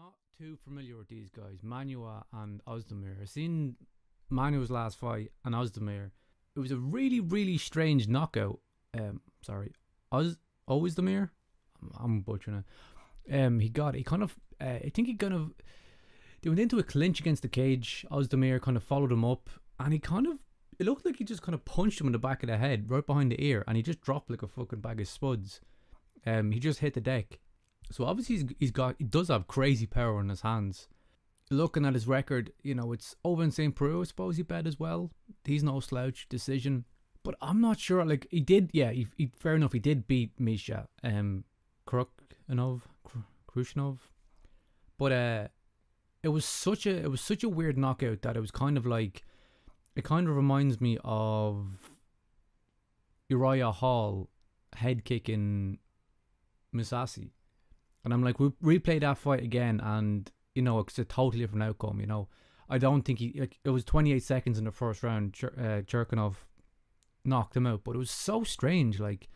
not too familiar with these guys, Manua and Ozdemir. I've seen Manua's last fight and Ozdemir. It was a really, really strange knockout. Ozdemir? I'm butchering it. They went into a clinch against the cage. Ozdemir kind of followed him up, and it looked like he just kind of punched him in the back of the head, right behind the ear, and he just dropped like a fucking bag of spuds. He just hit the deck. So obviously he does have crazy power in his hands. Looking at his record, it's Ovince Saint Preux, I suppose he bet as well. He's no slouch, decision. But I'm not sure, like, he did, fair enough, he did beat Misha, Krushinov. But it was such a weird knockout that it was kind of like, it kind of reminds me of Uriah Hall head kicking Misasi. And I'm like, we replay that fight again, and it's a totally different outcome. I don't think it was 28 seconds in the first round. Cherkinov knocked him out, but it was so strange. Like,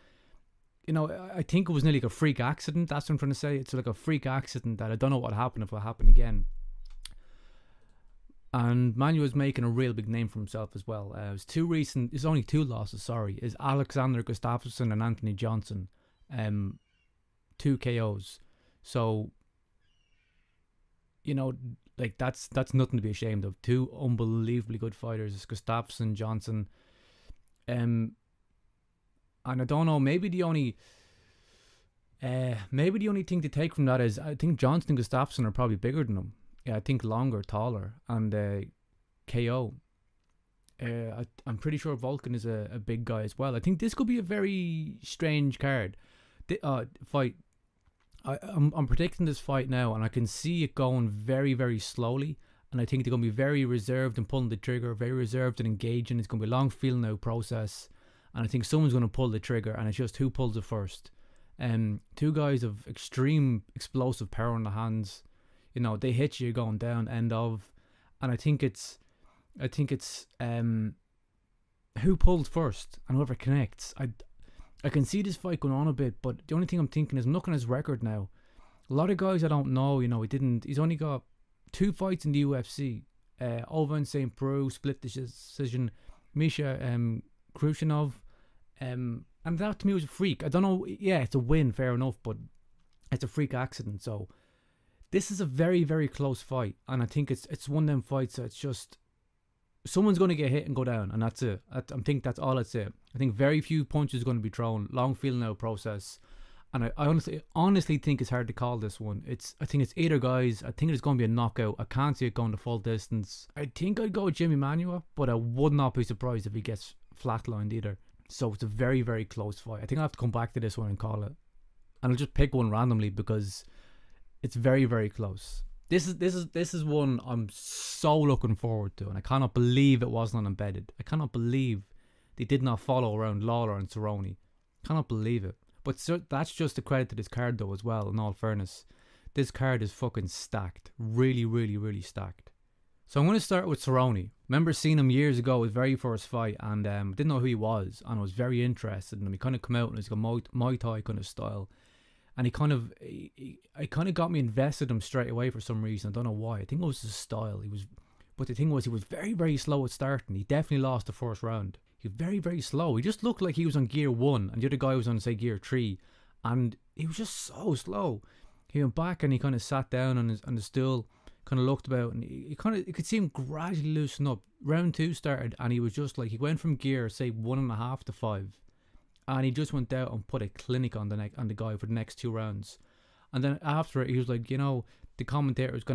I think it was nearly like a freak accident. That's what I'm trying to say. It's like a freak accident that I don't know what happened if it happened again. And Manu is making a real big name for himself as well. It's only two losses. Sorry, is Alexander Gustafsson and Anthony Johnson, 2 KOs. So, like that's nothing to be ashamed of. Two unbelievably good fighters, Gustafsson, Johnson. And I don't know, maybe the only thing to take from that is I think Johnson and Gustafsson are probably bigger than him. Yeah, I think longer, taller, and KO. I'm pretty sure Volkan is a big guy as well. I think this could be a very strange fight. I'm predicting this fight now, and I can see it going very, very slowly. And I think they're going to be very reserved in pulling the trigger, very reserved and engaging. It's going to be a long feeling out process. And I think someone's going to pull the trigger, and it's just who pulls it first. Two guys of extreme explosive power in the hands. They hit you going down, end of. And I think it's who pulls first and whoever connects. I can see this fight going on a bit, but the only thing I'm thinking is I'm looking at his record now. A lot of guys I don't know, he's only got 2 fights in the UFC. Ovince Saint Preux, split decision. Misha Krushinov. And that to me was a freak. I don't know, yeah, it's a win, fair enough, but it's a freak accident. So this is a very, very close fight. And I think it's one of them fights that it's just, someone's going to get hit and go down, and that's it. I think that's all I'd say. I think very few punches are going to be thrown. Long feeling out process, and I honestly think it's hard to call this one. I think it's either guys. I think it's going to be a knockout. I can't see it going the full distance. I think I'd go with Jimmy Manua, but I would not be surprised if he gets flatlined either. So it's a very, very close fight. I think I'll have to come back to this one and call it, and I'll just pick one randomly because it's very, very close. This is one I'm so looking forward to, and I cannot believe it wasn't embedded. I cannot believe they did not follow around Lawler and Cerrone. Cannot believe it. But that's just a credit to this card though as well, in all fairness. This card is fucking stacked. Really, really, really stacked. So I'm going to start with Cerrone. Remember seeing him years ago, his very first fight, and didn't know who he was, and I was very interested in him. He kind of come out in his Muay Thai kind of style. And he kind of got me invested in him straight away for some reason. I don't know why. I think it was his style. But the thing was, he was very, very slow at starting. He definitely lost the first round. He was very, very slow. He just looked like he was on gear 1, and the other guy was on, say, gear 3. And he was just so slow. He went back and he kind of sat down on the stool, kind of looked about, and you could see him gradually loosen up. Round 2 started, and he was just like, he went from gear, say, 1.5 to 5. And he just went out and put a clinic on the guy for the next 2 rounds. And then after it, he was like, the commentator was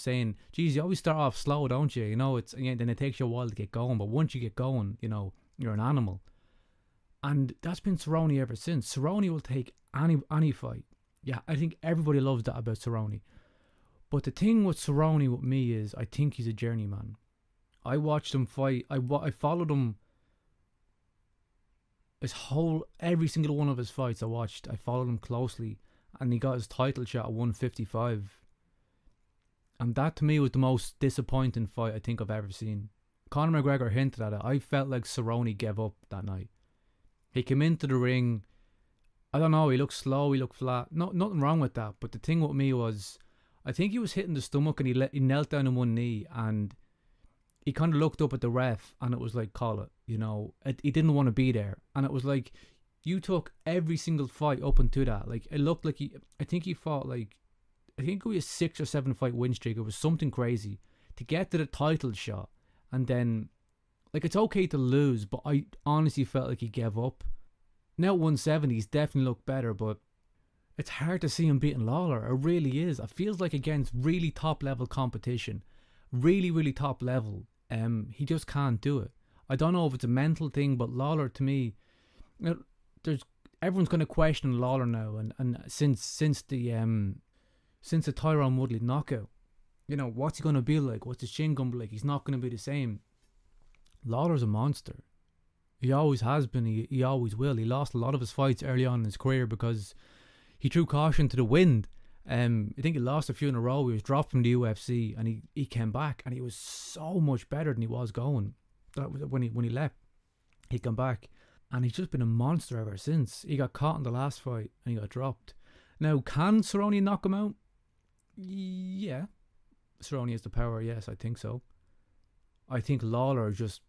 saying, geez, you always start off slow, don't you? Then it takes you a while to get going. But once you get going, you're an animal. And that's been Cerrone ever since. Cerrone will take any fight. Yeah, I think everybody loves that about Cerrone. But the thing with Cerrone with me is I think he's a journeyman. I watched him fight. I followed him. Every single one of his fights I followed him closely, and he got his title shot at 155. And that to me was the most disappointing fight I think I've ever seen. Conor McGregor hinted at it. I felt like Cerrone gave up that night. He came into the ring, I don't know, he looked slow, he looked flat. Nothing wrong with that, but the thing with me was, I think he was hitting the stomach and he knelt down on one knee and he kind of looked up at the ref and it was like, call it, he didn't want to be there. And it was like, you took every single fight up until that. Like, it looked like I think he fought like, I think it was a 6 or 7 fight win streak. It was something crazy to get to the title shot. And then, like, it's okay to lose, but I honestly felt like he gave up. Now at 170, he's definitely looked better, but it's hard to see him beating Lawler. It really is. It feels like against really top level competition, really, really top level, he just can't do it. I don't know if it's a mental thing, but Lawler, to me, everyone's going to question Lawler now, and since the Tyrone Woodley knockout, what's he going to be like? What's his chin going to be like? He's not going to be the same. Lawler's a monster. He always has been. He always will. He lost a lot of his fights early on in his career because he threw caution to the wind. I think he lost a few in a row. He was dropped from the UFC and he came back and he was so much better than he was going. That was when he left. He came back and he's just been a monster ever since. He got caught in the last fight and he got dropped. Now, can Cerrone knock him out? Yeah. Cerrone has the power, yes, I think so. I think Lawler is just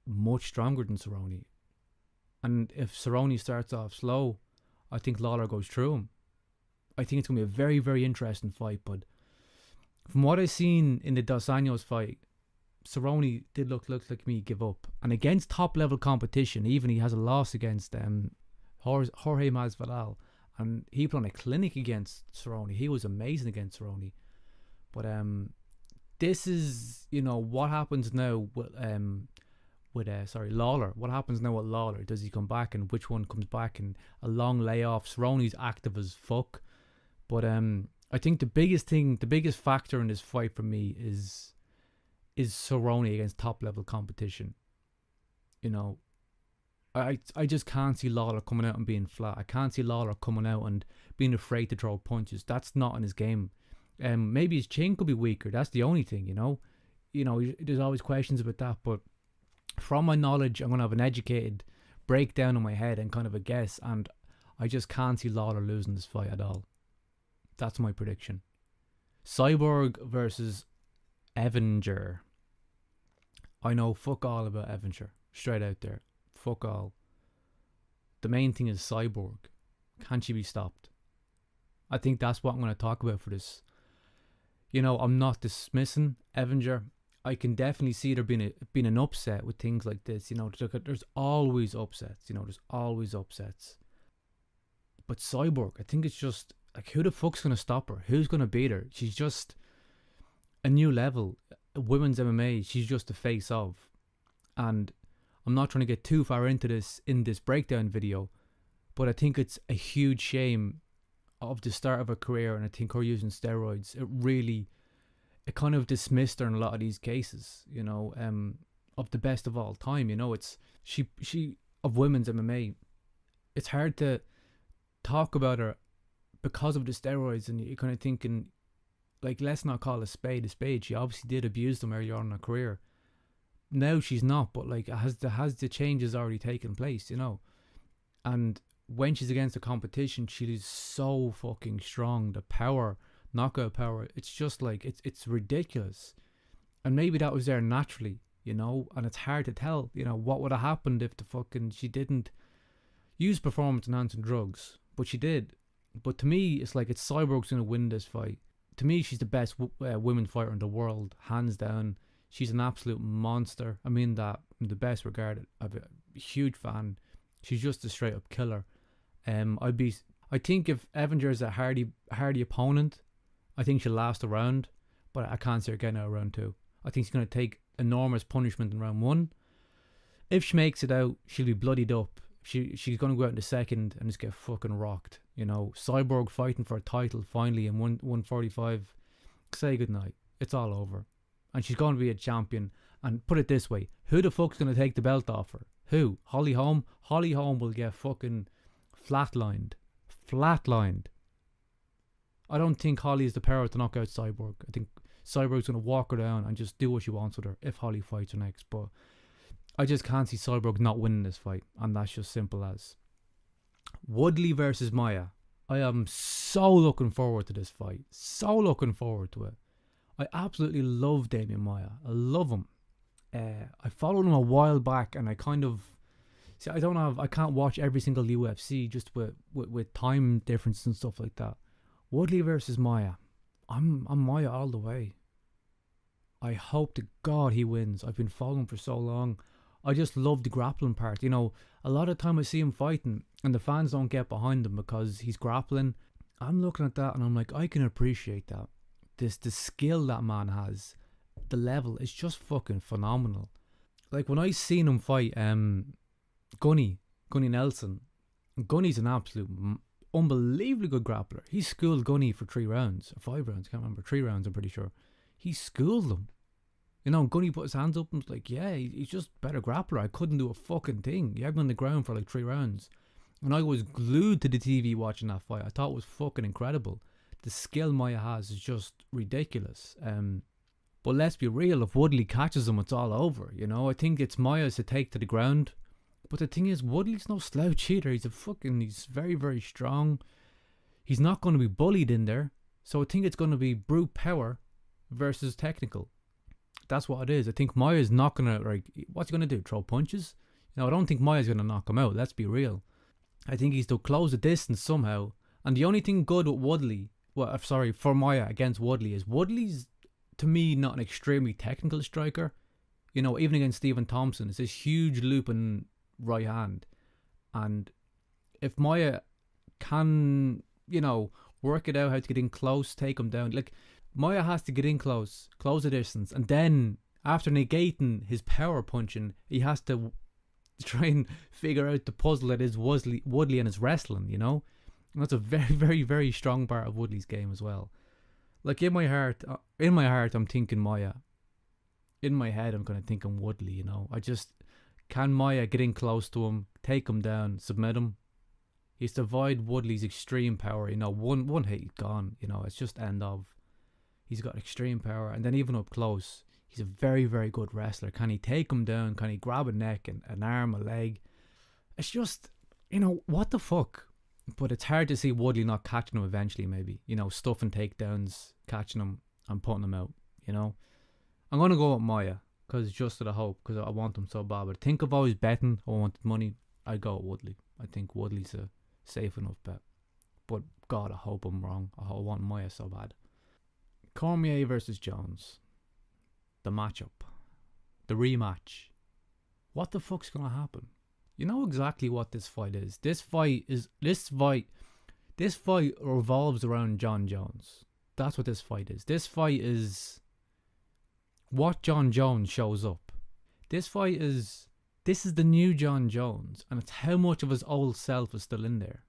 much stronger than Cerrone. And if Cerrone starts off slow, I think Lawler goes through him. I think it's going to be a very, very interesting fight, but from what I've seen in the Dos Anjos fight, Cerrone did look like me give up. And against top level competition, even he has a loss against Jorge Masvidal, and he put on a clinic against Cerrone. He was amazing against Cerrone. But this is, what happens now with Lawler. What happens now with Lawler? Does he come back, and which one comes back? And a long layoff. Cerrone's active as fuck. But I think the biggest factor in this fight for me is Cerrone against top level competition. I just can't see Lawler coming out and being flat. I can't see Lawler coming out and being afraid to throw punches. That's not in his game. Maybe his chin could be weaker. That's the only thing, there's always questions about that. But from my knowledge, I'm going to have an educated breakdown in my head and kind of a guess. And I just can't see Lawler losing this fight at all. That's my prediction. Cyborg versus Evinger. I know fuck all about Evinger. Straight out there. Fuck all. The main thing is Cyborg. Can she be stopped? I think that's what I'm going to talk about for this. I'm not dismissing Evinger. I can definitely see there being an upset with things like this. There's always upsets. There's always upsets. But Cyborg, I think it's just like, who the fuck's going to stop her? Who's going to beat her? She's just a new level. Women's MMA, she's just the face of. And I'm not trying to get too far into this in this breakdown video, but I think it's a huge shame of the start of her career, and I think her using steroids, it kind of dismissed her in a lot of these cases, of the best of all time. It's she of women's MMA. It's hard to talk about her because of the steroids, and you're kind of thinking, like, let's not call a spade a spade. She obviously did abuse them earlier on in her career. Now she's not, but like, has the changes already taken place, And when she's against the competition, she is so fucking strong. The power, knockout power, it's just like, it's ridiculous. And maybe that was there naturally, and it's hard to tell, what would have happened if she didn't use performance enhancing drugs, but she did. But to me, it's like, it's Cyborg's going to win this fight. To me, she's the best women fighter in the world, hands down. She's an absolute monster. I mean that in the best regard. I'm a huge fan. She's just a straight up killer. I think if Evinger is a hardy opponent, I think she'll last a round, but I can't see her getting out of round 2. I think she's going to take enormous punishment in round 1. If she makes it out, she'll be bloodied up. She's going to go out in the second and just get fucking rocked. Cyborg fighting for a title finally in 145. Say goodnight. It's all over. And she's going to be a champion. And put it this way, who the fuck's going to take the belt off her? Who? Holly Holm? Holly Holm will get fucking flatlined. I don't think Holly has the power to knock out Cyborg. I think Cyborg's going to walk her down and just do what she wants with her if Holly fights her next. But I just can't see Cyborg not winning this fight. And that's just simple as. Woodley versus Maia. I am so looking forward to this fight. So looking forward to it. I absolutely love Damian Maia. I love him. I followed him a while back, and I kind of see. I can't watch every single UFC just with time difference and stuff like that. Woodley versus Maia. I'm Maia all the way. I hope to God he wins. I've been following for so long. I just love the grappling part. You know, a lot of time I see him fighting and the fans don't get behind him because he's grappling. I'm looking at that and I'm like, I can appreciate that. The skill that man has, the level is just fucking phenomenal. Like when I seen him fight Gunny Nelson, Gunny's an absolute unbelievably good grappler. He schooled Gunny for 3 rounds, or 5 rounds, can't remember, 3 rounds I'm pretty sure. He schooled him. You know, Gunny put his hands up and was like, yeah, he's just better grappler. I couldn't do a fucking thing. He had me on the ground for like 3 rounds. And I was glued to the TV watching that fight. I thought it was fucking incredible. The skill Maia has is just ridiculous. But let's be real, if Woodley catches him, it's all over. You know, I think it's Maia's to take to the ground. But the thing is, Woodley's no slouch either. He's very, very strong. He's not going to be bullied in there. So I think it's going to be brute power versus technical. That's what it is. I think Maia's not going to, like, what's he going to do? Throw punches? You know, I don't think Maia's going to knock him out. Let's be real. I think he's to close the distance somehow. And the only thing good with Woodley, for Maia against Woodley is Woodley's, to me, not an extremely technical striker. You know, even against Stephen Thompson, it's this huge looping right hand. And if Maia can, you know, work it out how to get in close, take him down. Like, Maia has to get in close the distance, and then after negating his power punching, he has to try and figure out the puzzle that is Woodley and his wrestling, you know? And that's a very, very, very strong part of Woodley's game as well. Like, in my heart, I'm thinking Maia. In my head, I'm kind of thinking Woodley, you know? Can Maia get in close to him, take him down, submit him? He's to avoid Woodley's extreme power, you know? One hit, he's gone, you know? It's just end of. He's got extreme power, and then even up close, he's a very, very good wrestler. Can he take him down? Can he grab a neck and an arm, a leg? It's just, you know, what the fuck? But it's hard to see Woodley not catching him eventually, maybe. You know, stuffing takedowns, catching him and putting him out, you know? I'm going to go with Maia, because just to the hope, because I want him so bad. But think if I was betting, I wanted money, I'd go with Woodley. I think Woodley's a safe enough bet. But God, I hope I'm wrong. I want Maia so bad. Cormier versus Jones. The matchup. The rematch. What the fuck's gonna happen? You know exactly what this fight is. This fight revolves around Jon Jones. That's what this fight is. This fight is what Jon Jones shows up. This is the new Jon Jones, and it's how much of his old self is still in there.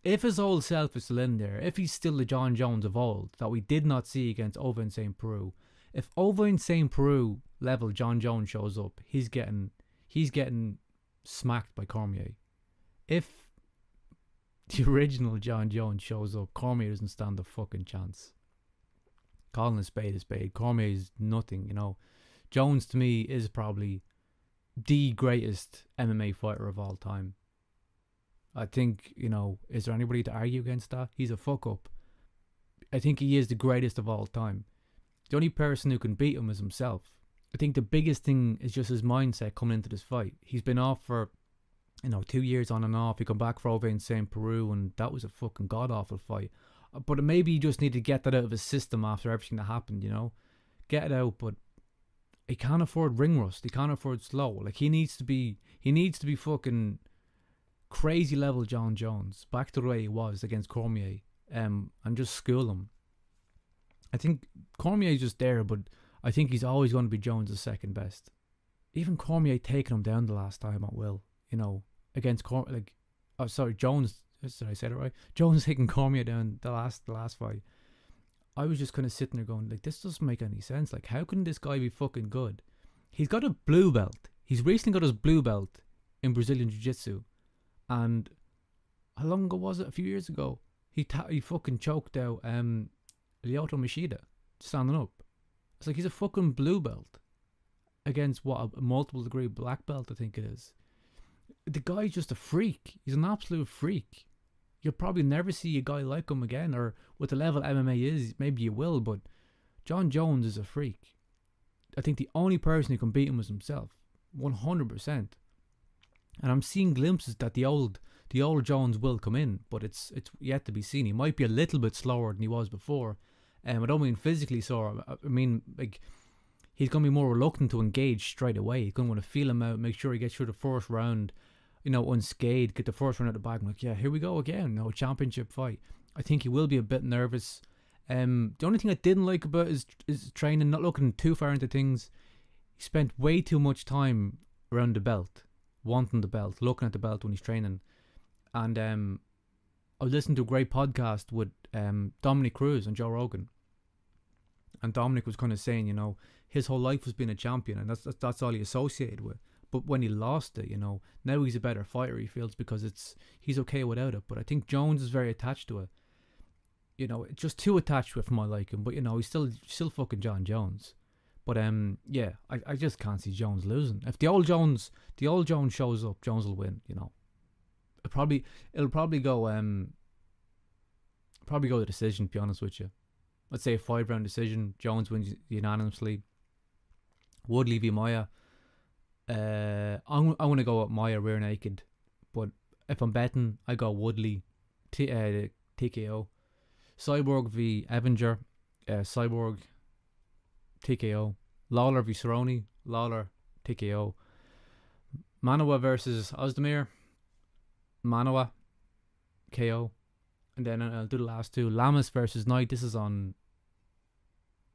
If his old self is still in there, if he's still the Jon Jones of old that we did not see against Ovince Saint Preux, if Ovince Saint Preux level Jon Jones shows up, he's getting smacked by Cormier. If the original Jon Jones shows up, Cormier doesn't stand a fucking chance. Calling a spade. Cormier is nothing, you know. Jones to me is probably the greatest MMA fighter of all time. I think, you know, is there anybody to argue against that? He's a fuck up. I think he is the greatest of all time. The only person who can beat him is himself. I think the biggest thing is just his mindset coming into this fight. He's been off for, 2 years on and off. He come back for Ovince Saint Preux, and that was a fucking god-awful fight. But maybe he just needed to get that out of his system after everything that happened, you know? Get it out, but he can't afford ring rust. He can't afford slow. Like, he needs to be fucking crazy level Jon Jones, back to the way he was against Cormier, and just school him. I think Cormier's just there, but I think he's always going to be Jones' second best. Even Cormier taking him down the last time at will, against Jones. Did I say that right? Jones taking Cormier down the last fight. I was just kind of sitting there going, like, this doesn't make any sense. Like, how can this guy be fucking good? He's got a blue belt. He's recently got his blue belt in Brazilian Jiu-Jitsu. And how long ago was it? A few years ago. He fucking choked out Lyoto Machida standing up. It's like he's a fucking blue belt against a multiple degree black belt, I think it is. The guy's just a freak. He's an absolute freak. you'll probably never see a guy like him again. Or with the level MMA is, maybe you will, but Jon Jones is a freak. I think the only person who can beat him is himself, 100%. And I'm seeing glimpses that the old Jones will come in, but it's yet to be seen. He might be a little bit slower than he was before. I don't mean physically slower. I mean, like, he's going to be more reluctant to engage straight away. He's going to want to feel him out, make sure he gets through the first round, unscathed, get the first round out the bag. I'm like, yeah, here we go again. A championship fight. I think he will be a bit nervous. The only thing I didn't like about his training, not looking too far into things, he spent way too much time around the belt, wanting the belt, looking at the belt when he's training. And I was listening to a great podcast with Dominic Cruz and Joe Rogan. And Dominic was kind of saying, his whole life was being a champion, and that's all he associated with. But when he lost it, now he's a better fighter, he feels, because he's okay without it. But I think Jones is very attached to it. Just too attached to it for my liking. But he's still fucking Jon Jones. But yeah, I just can't see Jones losing. If the old Jones shows up, Jones will win. It'll probably go the decision, to be honest with you. Let's say a 5-round decision. Jones wins unanimously. Woodley v Maia. I want to go with Maia rear naked, but if I'm betting, I go Woodley TKO. Cyborg v Evinger. Cyborg TKO. Lawler v Cerrone. Lawler TKO. Manoa versus Ozdemir. Manoa KO. And then I'll do the last two. Lamas versus Knight. This is on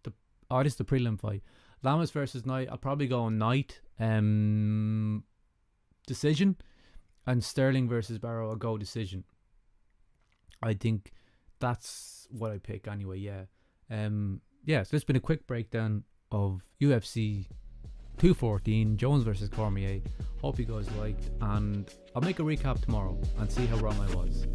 this is the prelim fight. Lamas versus Knight. I'll probably go on Knight decision. And Sterling versus Barrow, I'll go decision. I think that's what I pick anyway. Yeah. So it's been a quick breakdown of UFC 214, Jones versus Cormier. Hope you guys liked, and I'll make a recap tomorrow and see how wrong I was.